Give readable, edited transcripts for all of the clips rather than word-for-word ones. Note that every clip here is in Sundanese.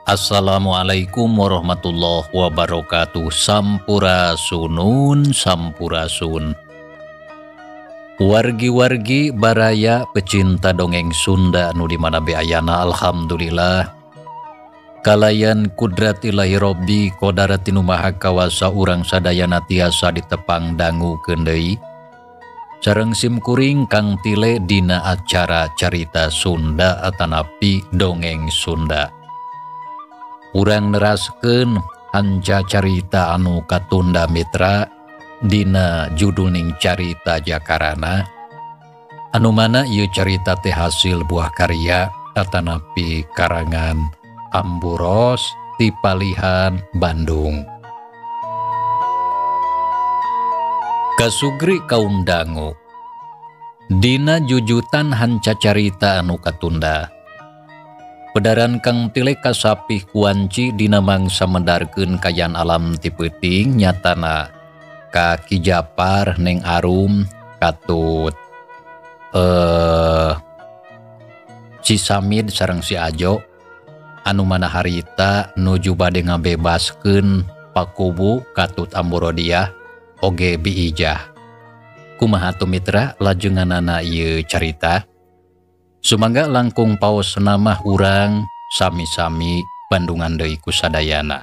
Assalamualaikum warahmatullahi wabarakatuh. Sampurasunun sampurasun. Wargi-wargi baraya pecinta dongeng Sunda anu di mana beayana, alhamdulillah kalayan kudrat ilahi robbi qodaratinu maha kawasa urang sadayana tiasa ditepang dangu kendai sareng simkuring kang tile dina acara carita Sunda atanapi dongeng Sunda. Urang neraskeun hanca carita anu katunda mitra dina judulning carita Jakarana anu mana ieu carita teh hasil buah karya atanapi karangan Amburos ti Palihan Bandung. Kasugri kaum dangu dina jujutan hanca carita anu katunda pedaran kang tile kasapih kuanci dina mangsa mendarkeun kayan alam ti peuting nyatana ka Ki Japar neng Arum katut si Samid sareng si Ajo anu mana harita nuju bade ngabebaskeun Pakubu katut Amborodiah oge Biijah. Kumaha tu mitra lajenganana ieu carita? Sumangga langkung paos nama urang sami-sami Bandungan deui ku sadayana.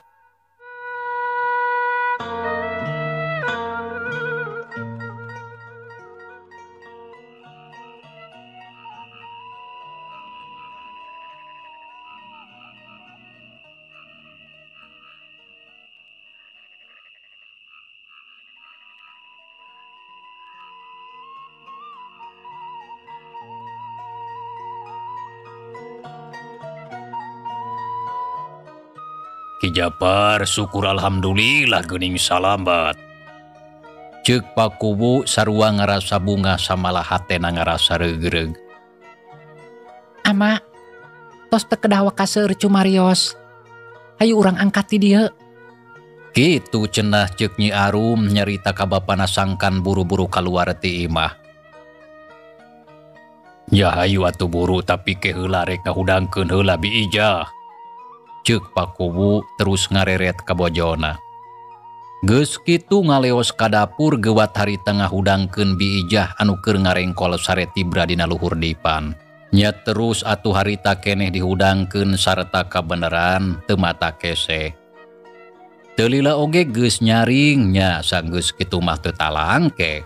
Ki Japar, syukur alhamdulillah geuning salamet. Ceuk Pakubu sarua ngarasa bunga samalah hatena ngarasa reug-reug. Ama, tos teu kedah wakaseur cumarios. Hayu urang angkat ti dieu. Kitu cenah ceuk Nyi Arum nyarita ka bapana sangkan buru-buru kaluar ti imah. Ya hayu atuh buru tapi ke heula rek ngahudangkeun heula Biijah. Ceuk Pakubu terus ngareret ka bojona. Geus kitu ngaleos ka dapur gewat harita ngahudangkeun Biijah anu keur ngarengkol sare tibra dina luhur dipan. Nya terus atuh harita keneh dihudangkeun sarta kabeneran teu mata kese. Teu lila oge geus nyaring nya sanggeus kitu mah teu talangke.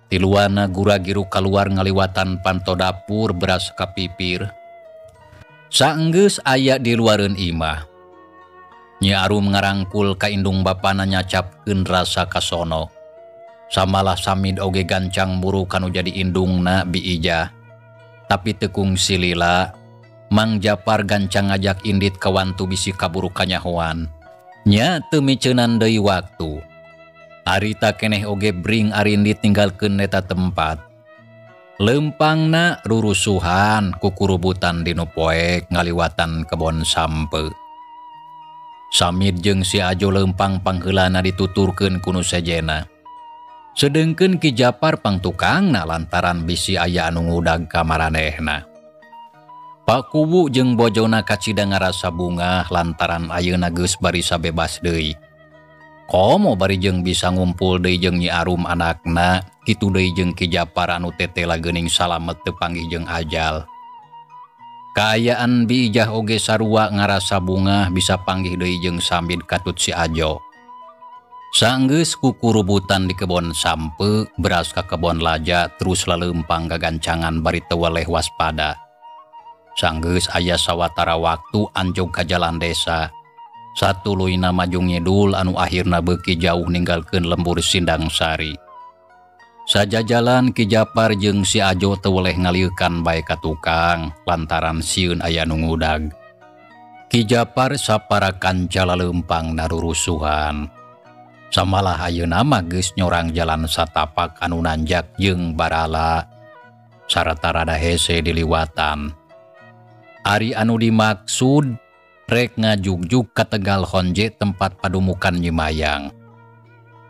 Tiluana gura-giru kaluar ngaliwatan panto dapur beras kapipir. Saenggeus aya di luareun imah. Nyi Arum ngarangkul ka indung bapana nyacapkeun rasa kasono. Samalah Samid oge gancang buru kanu jadi indungna Biijah. Tapi tekung silila, Mang Japar gancang ngajak indit kawantu bisi kaburu kanyahoan. Nya teu miceunan deui waktu. Harita keneh oge bring arindit ninggalkeun eta tempat. Lempangna rurusuhan kukurubutan dinu poek ngaliwatan kebon sampe. Samid jeung si Ajo lempang pangheulana dituturkeun ku nu sejena. Sedengkeun Ki Japar pangtukangna lantaran bisi aya anu ngudag ka maranehna. Pakubu jeung bojona kacida ngarasa bunga lantaran ayeuna geus bari sabebas deui. Komo bari jeung bisa ngumpul deui jeung Nyi Arum anakna, kitu deui jeung Ki Japar anu tetela geuning salamet teu panggih jeung ajal. Kaayaan Biijah oge sarua ngarasa bunga bisa panggih deui jeung Samid katut si Ajo. Saenggeus kukurubutan di kebon sampe, beras ka kebon laja terus laleumpang gagancangan bari teu weleh waspada. Saenggeus aya sawatara waktu anjog ka jalan desa. Satuluyna maju ngidul anu akhirna beuki jauh ninggalkeun lembur Sindang Sari. Sajajalan Ki Japar jeung si Ajo teu weleh ngalieukan bae ka tukang lantaran sieun aya nu ngudag. Ki Japar saparakan jaleumpang narurusuhan. Samalah ayeuna mah geus nyorang jalan satapak anu nanjak jeung barala sarta rada hese diliwatan. Ari anu dimaksud rek ngajugjug ka Tegal Honje tempat padumukan Nyi Mayang.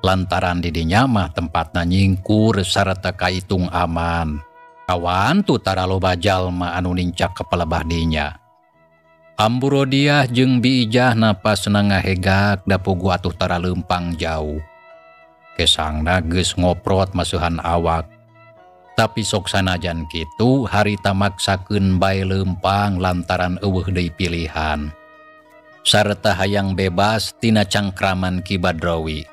Lantaran di dinya mah tempatna nyingkur sarta kaitung aman. Kawan tu tara loba jalma anu nincak kepalebah dinya. Amburodiah jeung Biijah napasna ngahegak da pugu atuh tara leumpang jauh. Kesangna geus ngoprot masuhan awak. Tapi sok sanajan kitu harita maksakeun bae leumpang lantaran eueuh deui pilihan. Sarta hayang bebas tina cangkraman Ki Badrawi.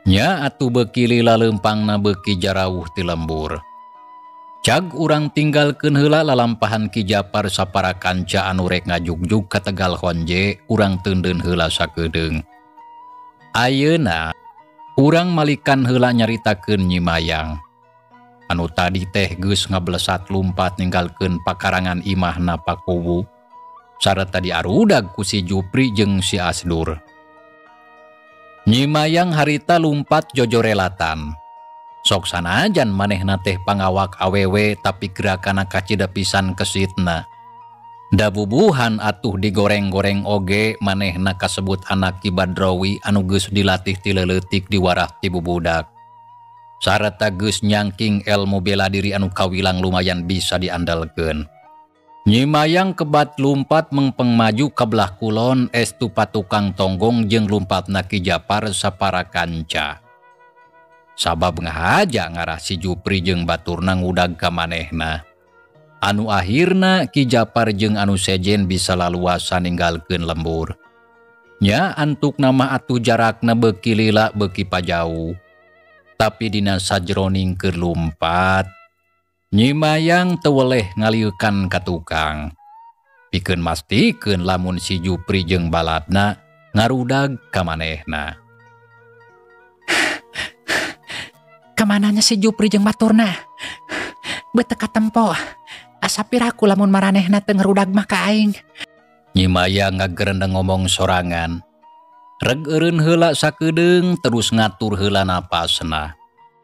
Nya atuh beuki lila leumpangna beuki jarauh ti lembur. Cag urang tinggalkeun heula lalampahan Ki Japar sapara kanca anu rek ngajugjug ka Tegal Honje, urang teundeun heula sakedeung. Ayeuna urang malikan heula nyaritakeun Nyi Mayang. Anu tadi teh geus ngablesat lumpat ninggalkeun pakarangan imahna Pakuwu, sarta diarudag ku si Jupri jeung si Asdur. Nyi Mayang harita lumpat jojorelatan. Sok sanajan manehna teh pangawak awewe tapi gerakana kacida pisan kesitna. Da bubuhan atuh digoreng-goreng oge manehna kasebut anak Ki Badrawi anu geus dilatih ti leuleutik diwarah ti bubudak. Sarta geus nyangking elmu bela diri anu kawilang lumayan bisa diandalkeun. Nyi Mayang kebat lumpat mengpeng maju ka belah kulon estu patukang tonggong jeung lumpatna Ki Japar sapara kanca. Sabab ngahaja ngarah si Jupri jeung baturna ngudag ka manehna. Anu akhirna Ki Japar jeung anu sejen bisa laluasa ninggalkeun lembur. Nya antuk nama atuh jarakna beuki lila beuki pajauh. Tapi dina sajroning keur lumpat, Nyi Mayang teu weleh ngalieukan ka tukang. Pikeun mastikeun lamun si Jupri jeung baladna ngarudag ka manehna. Kamananya si Jupri jeung baturna? Beuteuk katempo. Asa piraku lamun maranehna teu ngrudag mah ka aing. Nyi Mayang ngagerendeng ngomong sorangan. Reg eureun heula sakedeung terus ngatur heula napasna.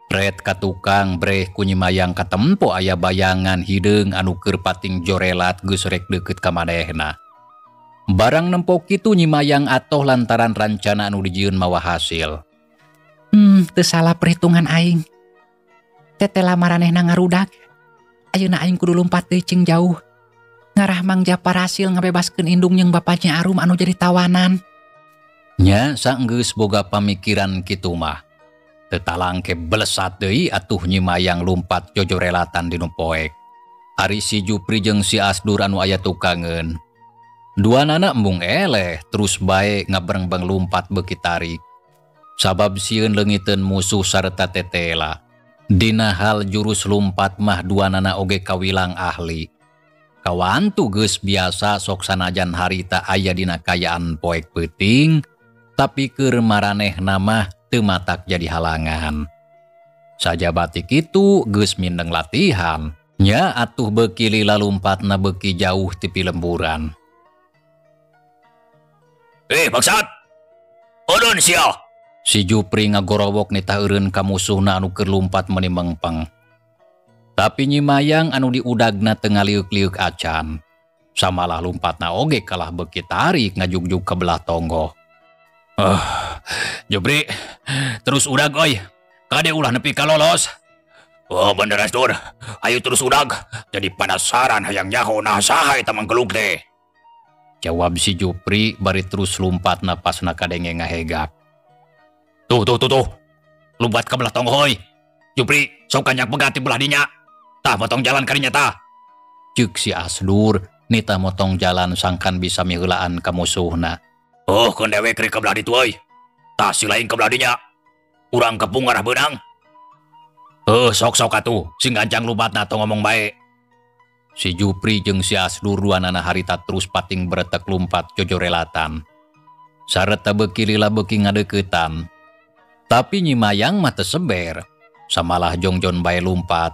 Pret ka tukang breh ku Nyi Mayang katempo aya bayangan hideung anu keur pating jorelat geus rek deukeut ka manehna. Barang nempo kitu Nyi Mayang atoh lantaran rancana anu dijieun mawa hasil. Teu salah perhitungan aing. Tetela maranehna ngarudag. Ayeuna aing kudu lumpat deui cing jauh. Ngarah Mang Japar hasil ngabebaskeun indung jeung bapaknya Arum anu jadi tawanan. Nya saenggeus boga pamikiran kitu mah. Teu talangke belesat deui atuh Nyi Mayang lumpat jojorelatan dinu poek. Ari si Jupri jeung si Asdur anu aya tukangeun. Duanana embung eleh terus bae ngabreng-beng lumpat beuki tarik. Sabab sieun leungiteun musuh sarta tetela. Dina hal jurus lumpat mah duanana oge kawilang ahli. Kawantu geus biasa sok sanajan harita aya dina kayaan poek peuting, tapi keur maranehna mah teu matak jadi halangan. Sajabati kitu geus mindeng latihan, nya atuh beuki lila lumpatna beuki jauh ti pilemburan. Bangsat! Odon sia! Si Jupri ngagorowok nita eureun ka musuhna anu keur lumpat meuni mengpeng. Tapi Nyi Mayang anu diudagna teu ngaliuk-liuk acan. Samalah lumpatna oge kalah beuki tarik ngajugjug ka belah tonggo. Jupri, terus udag oi. Kade ulah nepi ka lolos. Oh bener Asdur, ayo terus udag. Jadi penasaran hayang nyaho nah saha eta mangkeluk teh. Jawab si Jupri bari terus lumpatna pasna kadenge ngahegak. Tuh. Lumpat ke belah tonggo hoi. Jupri, sok kanyak pegat di belah dinya. Tah motong jalan karinya tah. Ceuk si Asdur, nita motong jalan sangkan bisa miheulaan ka musuhna. Oh, kon dewek rek ke belah ditu hoi. Tah si lain ke belah dinya. Urang kepung ngarah beunang. Sok atuh, sing gancang lumpatna tong ngomong bae. Si Jupri jeung si Asdur duanana harita terus pating beretek lumpat jojorelatan. Sareta beuki lila beuki ngadeuketan. Tapi Nyi Mayang mah teu seber, samalah jongjon bae lumpat.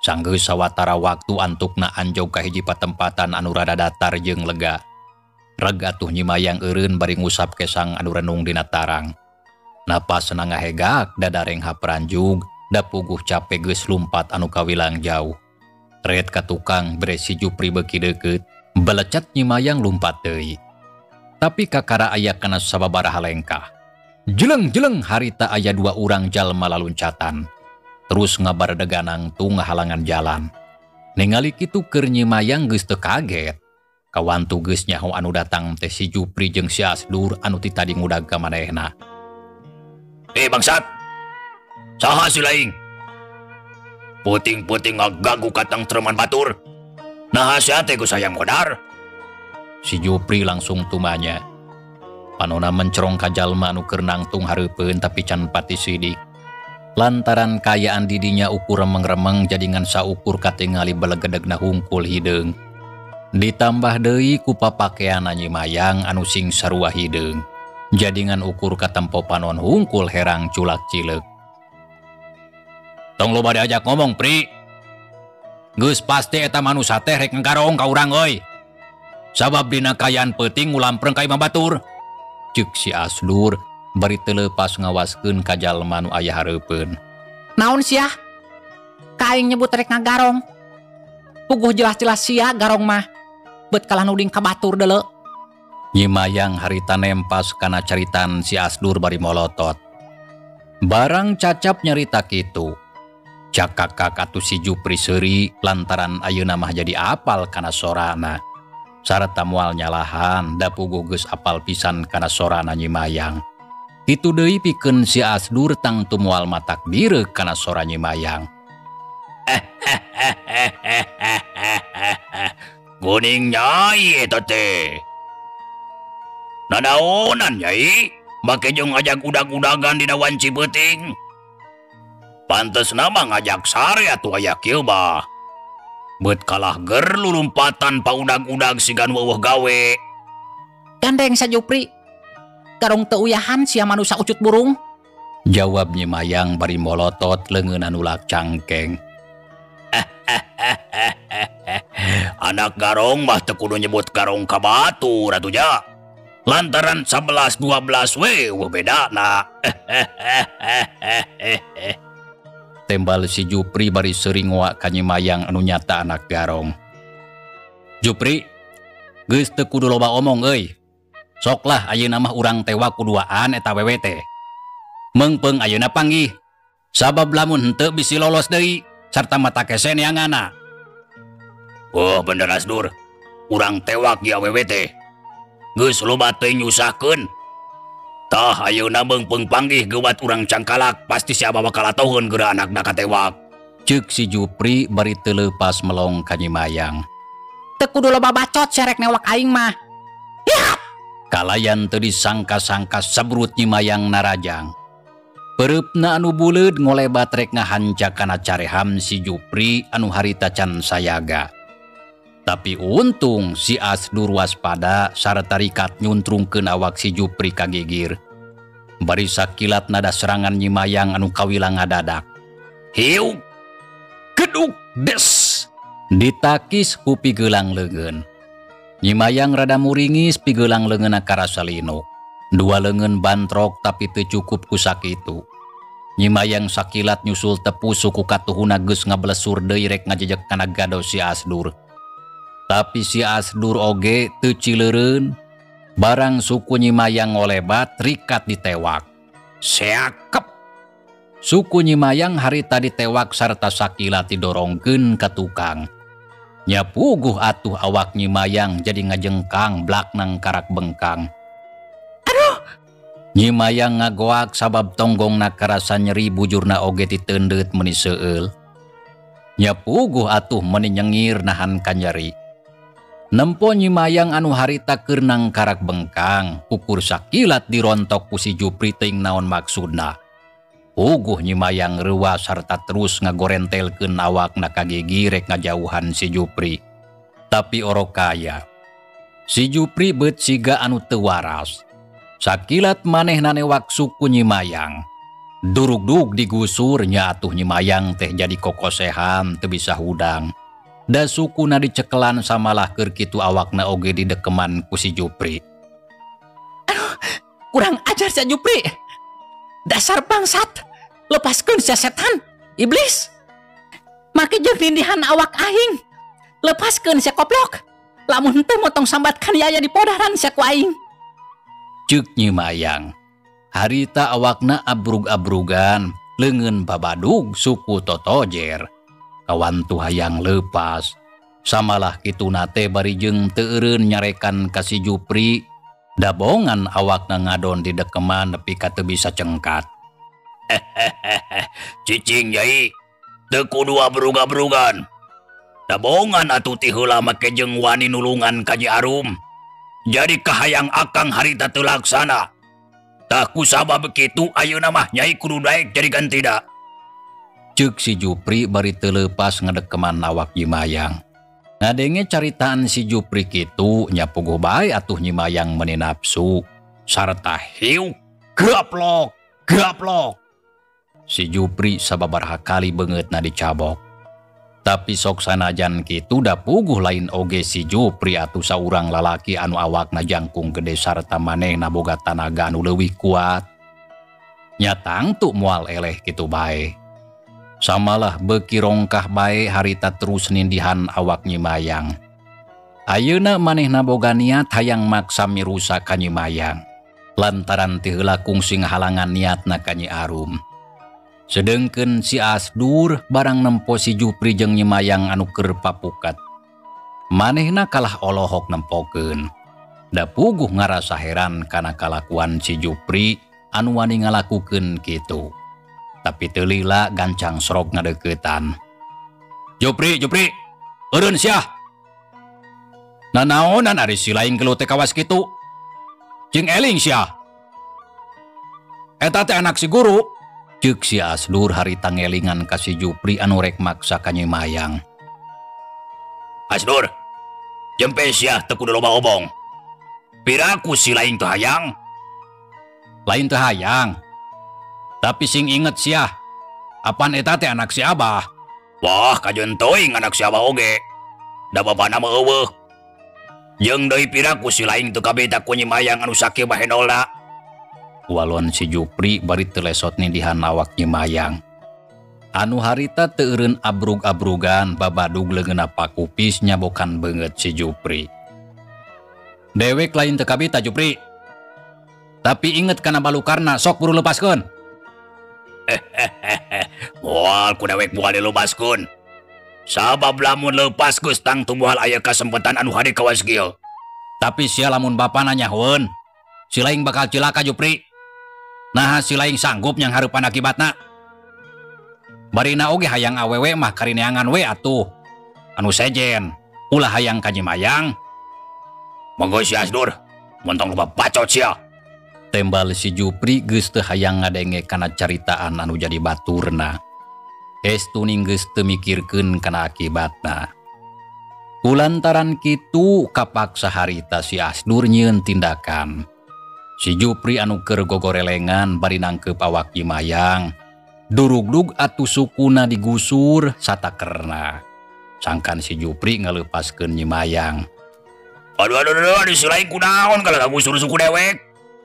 Sanggeus sawatara waktu antukna anjog ka hiji patempatan anu rada datar jeung lega. Reg atuh Nyi Mayang eureun bari ngusap kesang anu renung dina tarang. Napasna ngahegak dadareng hapranjug, da puguh capek geus lumpat anu kawilang jauh. Ret ka tukang bere si Jupri beuki deukeut, belecet Nyi Mayang lumpat deui. Tapi kakara aya kana sababaraha lengkah. Jeleng harita aya dua urang jalma laluncatan. Terus ngabaredeganang tu ngahalangan jalan. Ningali kitu keur Nyi Mayang geus teu kaget. Kawan tugas nyaho anu datang teh si Jupri jeung si Asdur anu ti tadi ngudag ka manehna. Bangsat, saha si laing? Puting-puting ngagagu katang treman batur. Nah teh ku sayang modar. Si Jupri langsung tumanya. Panona mencerong ka jalma anu keur nangtung hareupeun tapi can pati sidik. Lantaran kayaan didinya ukur remeng-remeng jadingan saukur katingali belegedegna hungkul hideung. Ditambah deui ku papakeana Nyi Mayang anu sing sarua hideung. Jadingan ukur katempo panon hungkul herang culak cileuk. Tong lo bade ajak ngomong, Pri. Geus pasti eta manusia teh rek nggarong ka urang euy. Sabab dina kayaan peuting ngulampreng ka Imam Batur. Ceuk si Asdur bari teu leupas ngawaskeun ka jalma nu aya hareupeun. Naon sia? Ka aing nyebut rek ngagarong. Puguh jelas-jelas sia garong mah. Bet kalah nuding ka batur deuleu. Nyi Mayang harita nempas kana caritan si Asdur bari molotot. Barang cacap nyarita kitu. Cakakak atuh si Jupri seuri lantaran ayeuna mah jadi apal kana sorana. Sarta moal nyalahan da puguh geus apal pisan kana sorana Nyi Mayang. Kitu deui pikeun si Asdur tangtu moal matakbir kana sora Nyi Mayang. Kuning Nyai eta teh. Nanaonan Nyai? Make jeung ngajak udag-udagan dina wanci peuting. Pantes nama ngajak sare atuh aya kieu bah. Bet kalah ger lulumpatan paudag-udag sigan weuweuh gawe. Gandeng sa Jupri. Garong teu uyahan sia manusia ucut burung. Jawab Nyi Mayang bari molotot leungeun anu lak cangkeng. Anak garong mah teu kudu nyebut garong ka batur atunya. Lantaran 11-12 we bedana. Tembal si Jupri bari seuring ngoak ka Nyi Mayang anu nyata anak garong. Jupri, geus teu kudu loba omong euy. Soklah ayeuna mah urang tewa kuduaan eta wewe teh. Meungpeung ayeuna panggih. Sabab lamun henteu bisi lolos deui sarta mata kese neanganna. Oh bener Asdur. Urang tewak ya wewe teh. Geus loba teuing nyusahkeun. Tah ayeuna meungpeung panggih geuwat urang cangkalak pasti si Abah bakal atoheun geura anakna katewak. Ceuk si Jupri bari teu leupas melong ka Nyi Mayang. Teu kudu loba bacot serek newak aing mah. Ya! Kalayan teu disangka-sangka sabrut Nyi Mayang narajang. Pereupna anu buleud ngolebat rek ngahancak kana careham si Jupri anu harita can sayaga. Tapi untung si Asdur waspada sarta rikat nyuntrungkeun awak si Jupri ka gigir. Bari sakilat nada serangan Nyi Mayang anu kawilang ngadadak. Hiu! Gedug des! Ditakis ku pigeulang leungeun. Nyi Mayang rada muringis pigeulang leungeunna karasa lino. Dua leungeun bantrok tapi teu cukup ku sakitu. Nyi Mayang sakilat nyusul tepu suku katuhuna geus ngablesur deui rek ngajejek kana gado si Asdur. Tapi si Asdur oge teu cileureun. Barang suku Nyi Mayang ngolebat rikat ditewak. Seakep! Suku Nyi Mayang harita ditewak sarta sakilat didorongkeun ka tukang. Nya puguh atuh awak Nyi Mayang jadi ngajengkang blak nang karak bengkang. Aduh! Nyi Mayang ngagoak sabab tonggongna karasa nyeri bujurna oge diteundeut meuni seueul. Nya puguh atuh meuni nyengir nahan ka nyeri. Nempo Nyi Mayang anu harita keur nang karak bengkang, ukur sakilat dirontok ku si Jupri teuing naon maksudna. Puguh Nyi Mayang reuwas sarta terus ngagorentelkeun awakna ka gigi rek ngajauhan si Jupri. Tapi orok kaya. Si Jupri beut siga anu teu waras. Sakilat manehna newak suku Nyi Mayang. Durug-dug digusur nya atuh Nyi Mayang teh jadi kokosehan teu bisa hudang. Da sukuna dicekelan samalah keur kitu awakna oge didekeman ku si Jupri. Aduh, kurang ajar si Jupri. Dasar bangsat. Lepaskeun sia setan, iblis. Make jeung lindihan awak aing. Lepaskeun sia koplok. Lamun teu motong sambatkan yaya di podaran sia ku aing. Ceuk Nyi Mayang. Harita awakna abrug-abrugan, leungeun babadug suku totojer. Kawan tu hayang leupas. Samalah kitu nate bari jeung teu eureun nyarekan ka si Jupri, dabongan awakna ngadon di dekeman nepi ka teu bisa cengkat. Cicing Nyai, teu kudu abruga-brugan. Dabongan atuh ti heula make jeung wani nulungan ka Nyi Arum. Jadi kahayang akang harita teu laksana. Tah kusabab begitu ayeuna mah Nyai kudu daek jadi gantida. Ceuk si Jupri bari teu leupas ngadekeman awak Nyi Mayang. Ngadenge caritaan si Jupri kitu nya puguh bae atuh Nyi Mayang meuni nafsu sarta hiu gaplok. Si Jupri sababaraha kali beungeutna dicabok. Tapi sok sanajan kitu da puguh lain oge si Jupri atuh saurang lalaki anu awakna jangkung gede sarta manehna boga tanaga anu leuwih kuat. Nya tangtu moal eleh kitu bae. Samalah beuki rongkah bae harita terus nindihan awak Nyi Mayang. Ayeuna manehna boga niat hayang maksa mirusa ka Nyi Mayang. Lantaran teu heula kungsi ngahalangan niatna ka Nyi Arum. Sedengkeun si Asdur barang nempo si Jupri jeung Nyi Mayang anu keur papukat. Manehna kalah olohok nempokeun. Da puguh ngarasa heran kana kalakuan si Jupri anu wani ngalakukeun kitu. Tapi teu lila gancang srok ngadeuketan. Jupri, eureun sia. Nanaonan ari si laing geuleuh teh kawas kitu? Jeung eling sia. Eta teh anak si guru. Ceuk si Asdur harita ngelingan ka si Jupri anu rek maksa ka Nyi Mayang. Asdur, jempe sia teu kudu loba obong. Piraku si laing teu hayang. Lain teu hayang. Tapi sing inget sia, apan eta teh anak si Abah. Wah, kajeun teuing anak si Abah oge. Da bapana mah eueuh. Jeung deui piraku si laing teu kabeta ku Nyi Mayang anu sakieu bahenolna. Walon si Jupri bari teu lesot nindihan awak Nyi Mayang. Anu harita teu eureun abrug-abrugan babadug leungeunna pakupis nyabokan beungeut si Jupri. Dewek lain teu kabeta Jupri. Tapi inget kana balukarna sok buru lepaskeun. Moal ku dewek moal dilebaskeun. Sabab lamun leupas geus tangtu moal aya kasempatan anu hade kawas kieu. Tapi sia lamun bapana nyahoeun, si laing bakal cilaka Jupri. Nah si laing sanggup nyang hareupan akibatna. Barina oge hayang awewe mah karineangan we atuh. Anu sejen, ulah hayang ka Nyi Mayang. Monggo si Asdur, montong loba bacot sia. Tembal si Jupri geus teu hayang ngadenge kana caritaan anu jadi baturna. Estuning geus teu mikirkeun kana akibatna. Kulantaran kitu kapaksa harita si Asdur nyieun tindakan. Si Jupri anu keur gogorelengan bari nangkeup awak Nyi Mayang. Durugdug atuh sukuna digusur satakerna. Sangkan si Jupri ngaleupaskeun Nyi Mayang. Aduh, si laing kunaon kalau ngagusur suku dewek?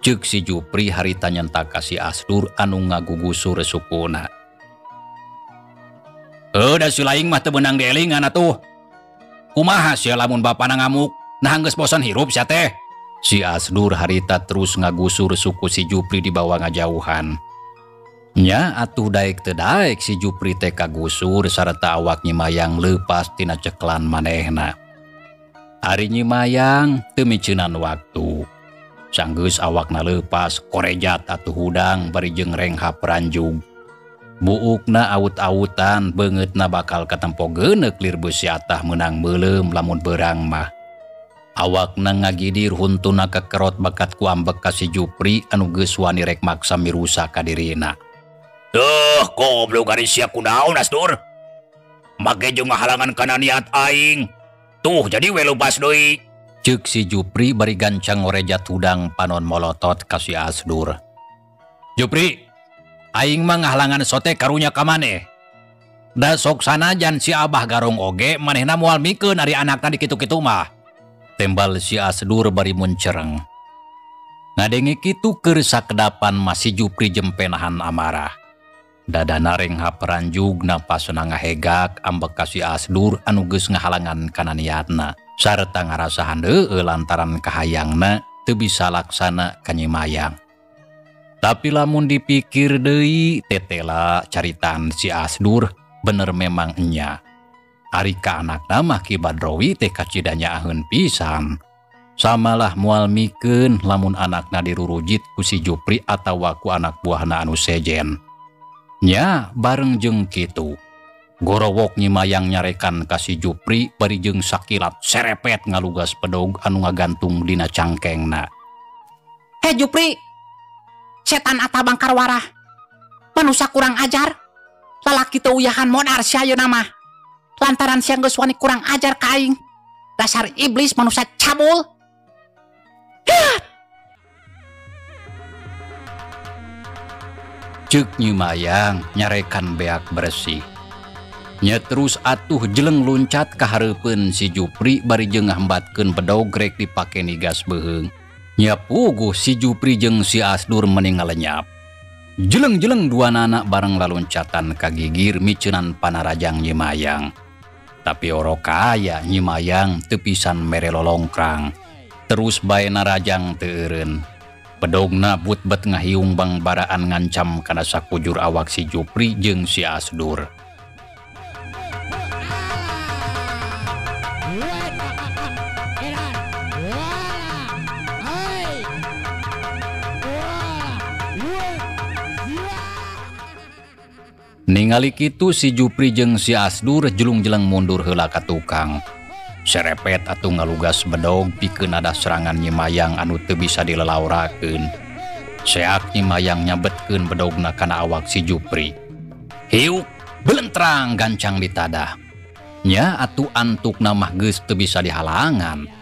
Ceuk si Jupri harita nyentak ka si Asdur anu ngagugusur sukuna. Da si laing mah teu beunang dielingan atuh. Kumaha sia lamun bapana ngamuk, nah geus bosan hirup sia teh. Si Asdur harita terus ngagusur suku si Jupri di bawah ngajauhan. Nya atuh daek teu daek si Jupri teh kagusur sarta awak Nyi Mayang leupas tina ceklan manehna. Ari Nyi Mayang teu miceunan waktu. Sanggeus awakna leupas korejat atuh hudang bari jeung renghap ranjug. Buukna aut-autan beungeutna bakal katempo geuneuk lir beusi atah meunang meuleum lamun beurang mah. Awakna ngagidir huntuna kekerot bakat ku ambek ka si Jupri anu geus wani rek maksa mirusa ka dirina. Goblok ari sia kunaon Asdur? Make jeung ngahalangan kana niat aing. Tuh jadi we leupas deui. Ceuk si Jupri bari gancang ngorejat hudang panon molotot ka si Asdur. Jupri, aing mah ngahalangan sote karunya ka maneh. Da sok sanajan si Abah garong oge manehna moal mikeun ari anakna di kitu-kitu mah. Tembal si Asdur bari muncereng. Ngadenge kitu keur sakedapan masih Jupri jempe nahan amarah. Dadana renghap ranjug napasna ngahegak ambek ka si Asdur anu geus ngahalangan kana niatna. Sarta ngarasa handeueu lantaran kahayangna teu bisa laksana ka Nyi Mayang. Tapi lamun dipikir deui tetela caritaan si Asdur bener memang enya. Ari ka anakna mah Ki Badrowi teh kacidanyaeun pisan. Samalah moal mikeun lamun anakna dirurujit ku si Jupri atawa ku anak buahna anu sejen. Nya bareng jeung kitu. Gorowok Nyimayang nyarekan ka si Jupri bari jeung sakilat serepet ngalugas pedog anu ngagantung dina cangkengna. Heh Jupri, setan atabang karwarah, manusia kurang ajar, lalaki teu uyahan modar si ayeuna mah. Lantaran siang geus wani kurang ajar ka aing. Dasar iblis manusia cabul. Ceuk Nyimayang nyarekan beak bersih. Nya terus atuh jeleng luncat ka hareupeun si Jupri bari jeung ngambatkeun bedog rek dipake nigas beuheung. Nya puguh si Jupri jeung si Asdur meni ngalenyap. Jeleng-jeleng duana anak bareng laluncatan ka gigir miceunan panarajang Nyimayang. Tapi orokaya Nyimayang teu pisan mere lolongkrang. Terus bae narajang teu eureun. Pedogna butbet ngahiung bangbaraan ngancam kana sakujur awak si Jupri jeung si Asdur. Ningali kitu si Jupri jeung si Asdur jelung-jeleng mundur heula ka tukang. Serepet atuh ngalugas bedog pikeun ada serangan Nyimayang anu teu bisa dilelaurakeun. Seak Nyimayang nyabetkeun bedogna kana awak si Jupri. Hiuk belentrang gancang ditadah. Nya atuh antukna mah geus teu bisa dihalangan.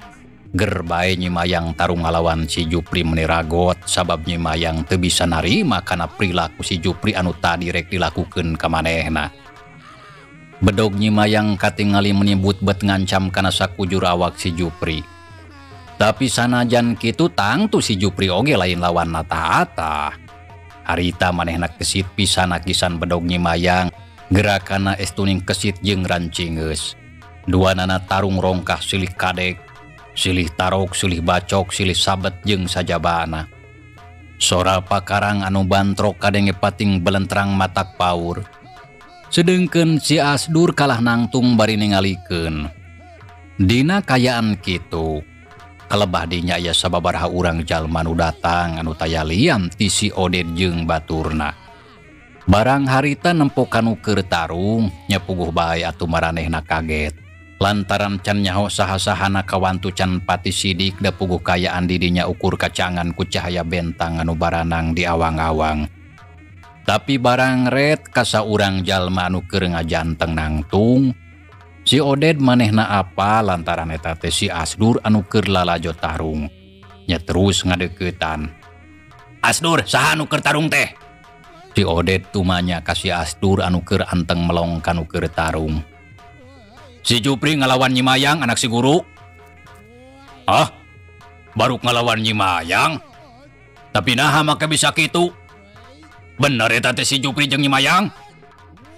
Ger bae Nyimayang tarung ngalawan si Jupri meniragot sabab Nyimayang teu bisa narima kana perilaku si Jupri anu tadi rek dilakukeun ka manehna. Bedog Nyimayang katingali menyebut bet ngancam kana sakujur awak si Jupri. Tapi sanajan kitu tangtu si Jupri oge lain lawan nata-ata. Harita manehna kesit pisan akisan bedog Nyimayang, gerakana estuning kesit jeung rancingeus. Duanana tarung rongkah silih kadek, silih tarok, silih bacok, silih sabet jeung sajabana. Sora pakarang anu bantrok kadenge pating belentrang matak paur. Sedengkeun si Asdur kalah nangtung bari ningalikeun. Dina kayaan kitu, kalebah dinya aya sababaraha urang jalma nu datang anu taya liam ti si Oded jeung baturna. Barang harita nempokan keur tarung, nya puguh bae atuh maranehna kaget. Lantaran can nyaho saha-sahana kawantu can pati sidik da puguh kayaan di dinya ukur kacangan ku cahaya bentang anu baranang di awang-awang. Tapi barang ret kasa urang jalma anu keur ngajanteng nangtung, si Oded manehna apa lantaran eta teh si Asdur anu keur lalajo tarung. Nya terus ngadeuketan. Asdur, saha anu keur tarung teh? Si Oded tumanya ka si Asdur anu keur anteng melong kanu keur tarung. Si Jupri ngalawan Nyimayang anak si guru. Ah, baru ngalawan Nyimayang? Tapi naha maka bisa kitu? Bener eta teh si Jupri jeung Nyimayang?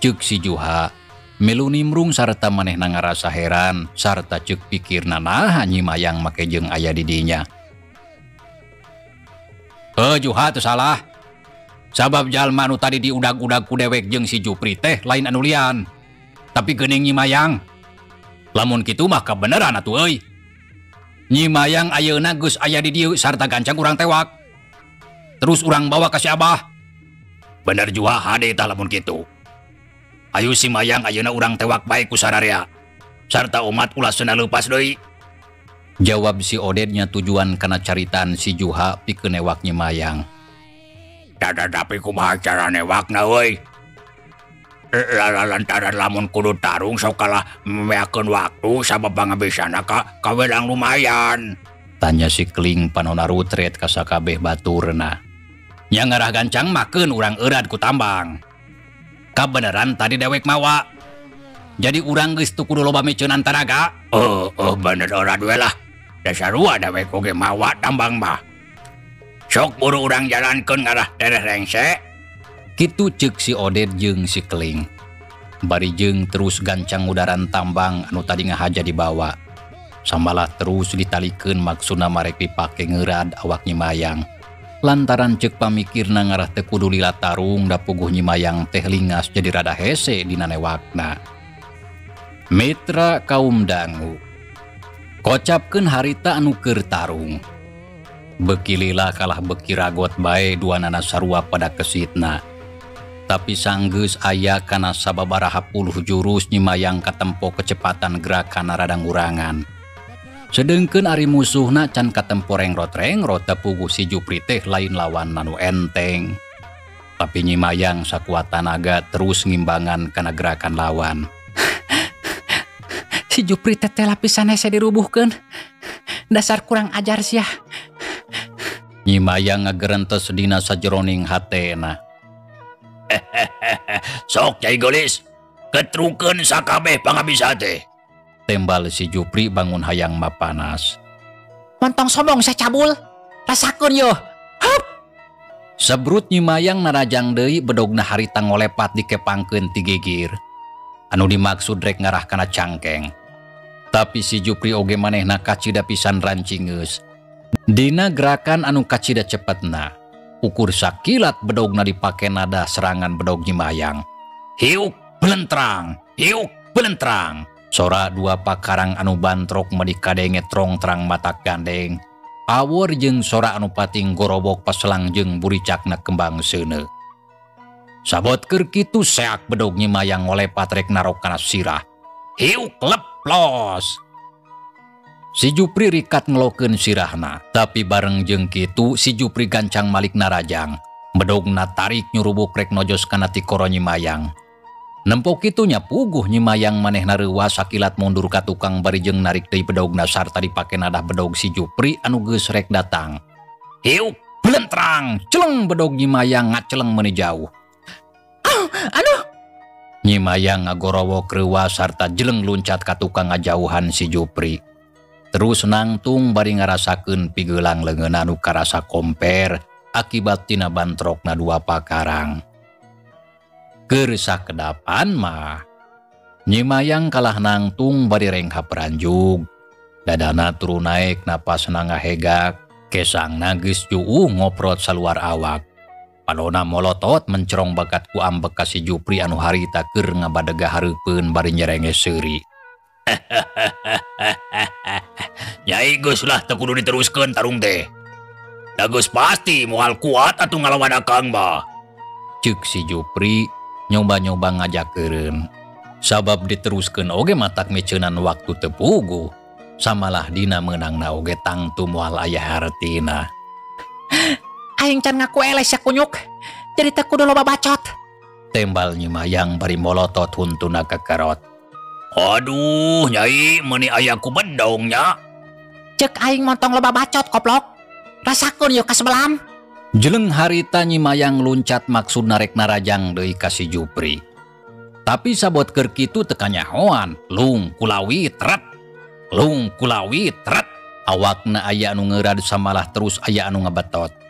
Ceuk si Juha, melu nimrung sarta manehna ngarasa heran sarta ceuk pikirna naha Nyimayang make jeung aya di dinya. Juha teu salah. Sabab jalma anu tadi diudag-udag ku dewek jeung si Jupri teh lain anu lian, tapi geuning Nyimayang. Lamun kitu mah kabeneran atuh euy. Nyimayang ayeuna geus aya di dieu sarta gancang urang tewak. Terus urang bawa ka si Abah. Bener juga hade tah lamun kitu. Ayo si Mayang ayeuna urang tewak bae ku sararea. Sarta umat ulah seuna leupas deui. Jawab si Odednya tujuan kana caritaan si Juha pikeun newak Nyimayang. Tapi kumaha cara newakna euy? Lantaran lamun kudu tarung sok kalah memeakeun waktu sabab pangabisana ka kawelang lumayan. Tanya si Keling panonna rutret ka sakabeh baturna. Nya ngarah gancang makeun urang eurad ku tambang. Kabeneran tadi dewek mawa. Jadi urang geus teu kudu loba meceunan taraga. Bener eurad we lah. Dasarua dewek oge mawa tambang mah. Sok buru urang jalankeun ngarah tereh rengse. Kitu ceuk si Oded jeung si Keling. Bari jeung terus gancang udaran tambang anu tadi ngahaja dibawa. Sambalah terus ditalikeun maksudna marek dipake ngeurad awak Nyimayang. Lantaran ceuk pamikirna ngarah teu kudu lila tarung da puguh Nyimayang teh lingas jadi rada hese dina newakna. Mitra kaum dangu. Kocapkeun harita anu keur tarung. Beki lila kalah beki ragot bae duanana sarua pada kesitna. Tapi sanggeus aya kana sababaraha puluh jurus nyimayang katempo kecepatan gerakan radang urangan. Sedengkeun ari musuhna can katempo rengrot-rengrot tepuguh si Jupri teh lain lawan nanu enteng. Tapi nyimayang sakuat tanaga terus ngimbangan kana gerakan lawan. Si Jupri teh lapisan hese dirubuhkeun. Dasar kurang ajar sia. Nyimayang ngagerentes dina sajeroning hatena. Sok Nyai Gelis, ketrukeun sakabeh pangabisa teh. Tembal si Jupri bangun hayang mapanas. Montong sombong sacabul. Rasakeun yo. Hup. Sebrut nyimayang narajang deui bedogna harita ngolepat dikepangkeun ti gigir. Anu dimaksud rek ngarah kana cangkeng. Tapi si Jupri oge manehna kacida pisan rancingeus. Dina gerakan anu kacida cepetna, ukur sakilat bedogna dipake nada serangan bedog nyimayang. Hiuk belentrang, hiuk belentrang. Sora dua pakarang anu bantrok medikadenge trong terang matak gandeng. Awor jeung sora anu pating gorobok paselang jeung buricakna kembang seuneu. Sabot keur kitu seak bedog nyimayang ngolepat rek narok kana sirah. Hiuk leplos. Si Jupri rikat ngelokeun sirahna, tapi bareng jeung kitu si Jupri gancang malik narajang. Bedogna tarik nyurubuk rek nojos kana ti koro nyimayang. Nempok kitu nya puguh nyimayang manehna reuwas sakilat mundur ka tukang bari jeung narik deui bedogna sarta dipake nadah bedog si Jupri anu geus rek datang. Hiuk belentrang, Celeng bedog nyimayang ngaceleng meuni jauh. Aduh. Nyimayang ngagorowok reuwas sarta jeleng luncat ka tukang ngajauhan si Jupri. Terus nangtung bari ngarasakeun pigeulang leungeun anu karasa komper akibat tina bantrokna dua pakarang. Keur sakedapan mah nyimayang kalah nangtung bari renghap ranjug. Dadana turun naek napasna ngahegak, kesangna geus juuh ngoprot saluar awak. Palona molotot mencerong bakat ku ambek ka si Jupri anu harita keur ngabadegah hareupeun bari nyerenge seuri. Nyai geus lah teu kudu diteruskeun tarung teh. Da geus pasti moal kuat atuh ngalawan akang mah. Ceuk si Jupri nyoba-nyoba ngajakeun. Sabab diteruskeun oge matak meceunan waktu teu puguh. Samalah dina meunangna oge tangtu moal aya hartina. Aing can ngaku eles ya kunyuk. Jadi teu kudu loba bacot. Tembal nyimayang bari molotot huntuna kekerot. Aduh, Nyai, meuni aya ku bedong nya. Cek aing montong loba bacot koplok. Rasakeun yo kasebelam. Jeleng harita nyimayang luncat maksud narek narajang deui ka si Jupri. Tapi sabot keur kitu teu kanyahoan, lung kulawi tret. Lung kulawi tret. Awakna aya anu ngeurad samalah terus aya anu ngabetot.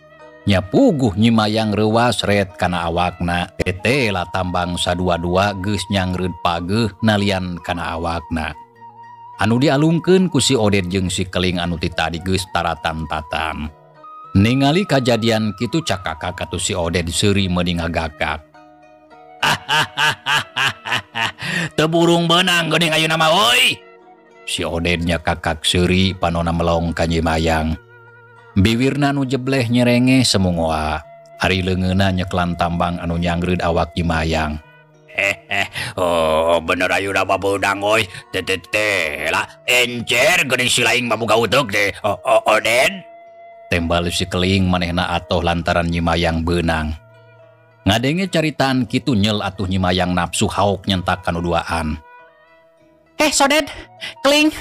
Nya puguh nyimayang reuwas ret kana awakna, tete lah tambang sadua-dua geus nyangreud pageuh nalian kana awakna. Anu dialungkeun ku si Oded jeung si Keling anu ti tadi geus taratan-tatan. Ningali kajadian kitu cakakak atuh si Oded seuri meuni ngagakak. Teu burung beunang geuning ayeuna mah euy. Si Oded nya kakak seuri panona melong ka nyimayang. Biwirna anu jebleh nyerenge semungoa. Ari leungeunna nyeklan tambang anu nyangreud awak nyimayang. Oh, bener ayeuna mah beunang euy. Teh lah encer geuning si laing mah boga uteuk teh. Oded. Tembal si Keling manehna atoh lantaran nyimayang beunang. Ngadenge caritaan kitu nyel atuh nyimayang nafsu haok nyentak kanu duaan. Soded, Keling,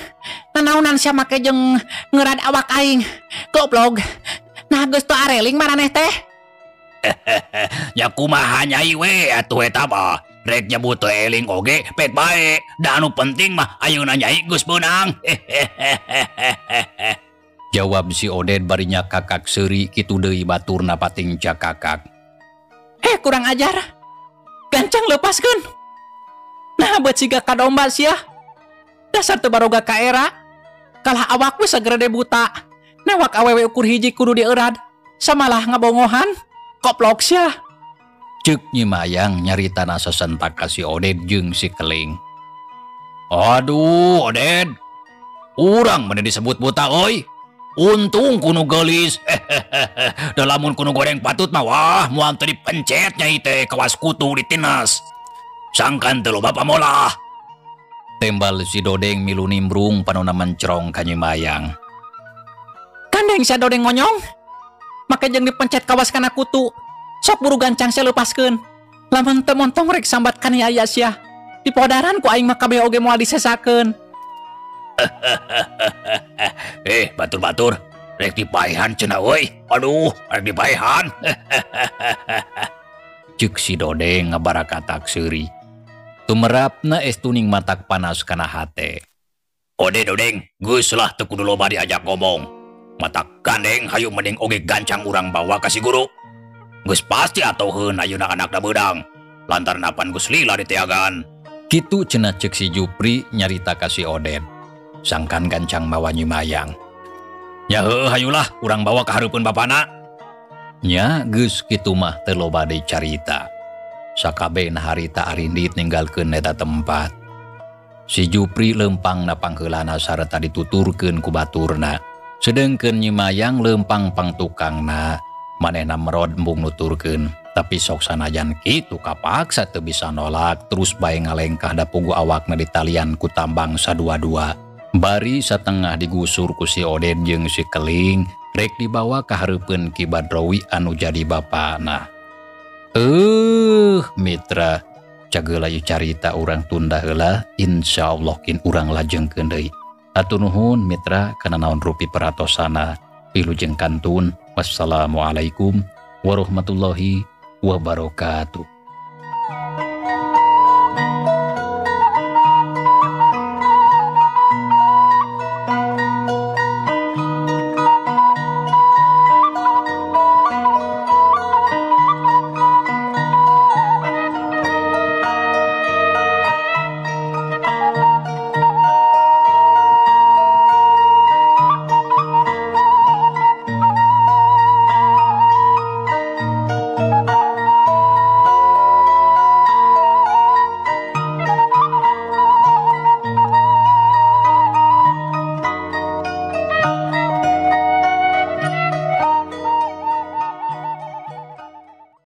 nanaonan sia make jeung ngeurad awak aing. Goblok. Nah geus teu areling maraneh teh. Nya kumaha Nyai we atuh eta mah. Rek nyebut teu eling oge pek bae. Da anu penting mah ayeuna Nyai geus beunang. Jawab si Oded barinya kakak seuri kitu deui baturna pating cakakak. Kurang ajar. Gancang lepaskeun. Nah beut siga ka domba sia. Dasar teu baroga ka era. Kalah awak we sagerede buta. Newak awewe ukur hiji kudu dieurad. Samalah ngabongohan. Koplok sia. Ceuk nyimayang nyaritana sesentak ka si Oded jeung si Keling. Aduh, Oden. Urang mana disebut buta, oi. Untung kuno gelis. Dalamun kuno goreng patut mah wah moal teu dipencet nyai teh kawas kutu ditinas. Sangkan teu loba pamolah. Tembal si Dodeng milu nimbrung panona mencrong ka Nyi Mayang. Kandeng si Dodeng ngonyong. Make jeung dipencet kawas kana kutu. Sok buru gancang saya lepaskeun. Lamun teu montong rek sambat ka aya sia. Di podaran ku aing mah kabeh oge moal disesakeun. Batur-batur, rek dipaehan cenah euy. Aduh, rek dipaehan. Ceuk si Dodeng ngabarakatak seuri. Tumerapna estuning matak panas kana hate. Dodeng, geus lah teu kudu loba diajak ngomong. Matak gandeng hayu mending oge gancang urang bawa ka si guru. Geus pasti atoheun ayeuna anakna beudang. Lantaran apan geus lila diteagan. Kitu cenah ceuk si Jupri nyarita ka si Oden. Sangkan gancang mawa Nyi Mayang. Ya heueuh hayulah urang bawa ka hareupeun bapana. Nya geus kitu mah teu loba deui carita. Sakabehna harita arindit ninggalkeun eta tempat. Si Jupri leumpang na pangheulana sareta dituturkeun ku baturna. Sedengkeun Nyi Mayang leumpang pangtukangna manehna merod embung nuturkeun. Tapi sok sanajan kitu kapaksa teu bisa nolak terus bae ngalengkah da pugu awakna ditalian ku tambang sadua-dua. Bari satengah digusur ku si Oden jeung si Keling rek dibawa ka hareupeun Ki Badrowi anu jadi bapana. Mitra, cageula ieu carita urang tunda heula, insyaallah kin urang lajengkeun deui. Hatur nuhun mitra kana naon rupi peratosana. Wilujeng kantun. Wassalamualaikum warahmatullahi wabarakatuh.